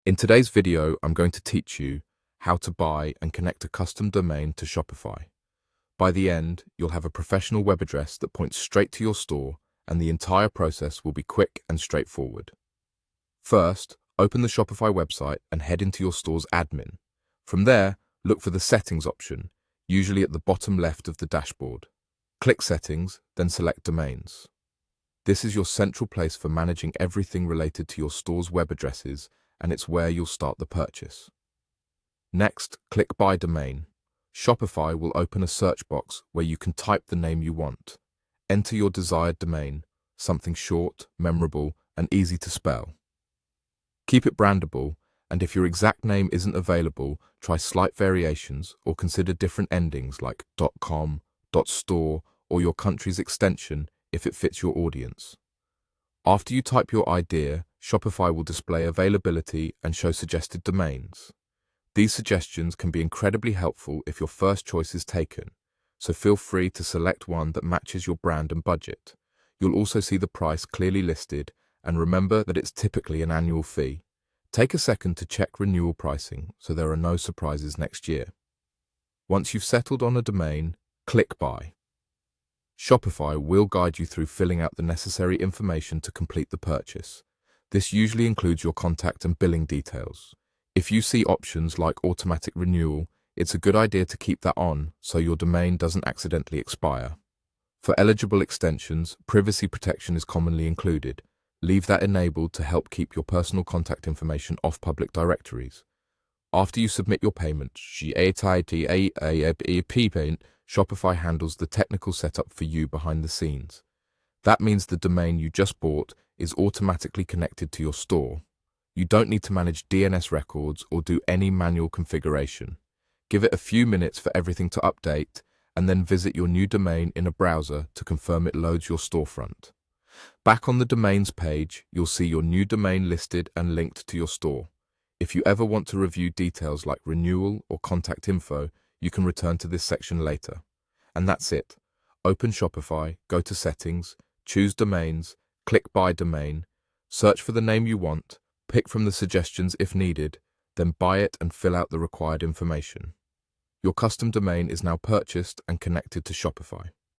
In today's video, I'm going to teach you how to buy and connect a custom domain to Shopify. By the end, you'll have a professional web address that points straight to your store, and the entire process will be quick and straightforward. First, open the Shopify website and head into your store's admin. From there, look for the Settings option, usually at the bottom left of the dashboard. Click Settings, then select Domains. This is your central place for managing everything related to your store's web addresses, and it's where you'll start the purchase. Next, click Buy Domain. Shopify will open a search box where you can type the name you want. Enter your desired domain, something short, memorable, and easy to spell. Keep it brandable, and if your exact name isn't available, try slight variations or consider different endings like .com, .store, or your country's extension if it fits your audience. After you type your idea, Shopify will display availability and show suggested domains. These suggestions can be incredibly helpful if your first choice is taken, so feel free to select one that matches your brand and budget. You'll also see the price clearly listed, and remember that it's typically an annual fee. Take a second to check renewal pricing so there are no surprises next year. Once you've settled on a domain, click Buy. Shopify will guide you through filling out the necessary information to complete the purchase. This usually includes your contact and billing details. If you see options like automatic renewal, it's a good idea to keep that on so your domain doesn't accidentally expire. For eligible extensions, privacy protection is commonly included. Leave that enabled to help keep your personal contact information off public directories. After you submit your payment, Shopify handles the technical setup for you behind the scenes. That means the domain you just bought is automatically connected to your store. You don't need to manage DNS records or do any manual configuration. Give it a few minutes for everything to update, and then visit your new domain in a browser to confirm it loads your storefront. Back on the domains page, you'll see your new domain listed and linked to your store. If you ever want to review details like renewal or contact info, you can return to this section later. And that's it. Open Shopify, go to Settings, choose Domains, click Buy Domain, search for the name you want, pick from the suggestions if needed, then buy it and fill out the required information. Your custom domain is now purchased and connected to Shopify.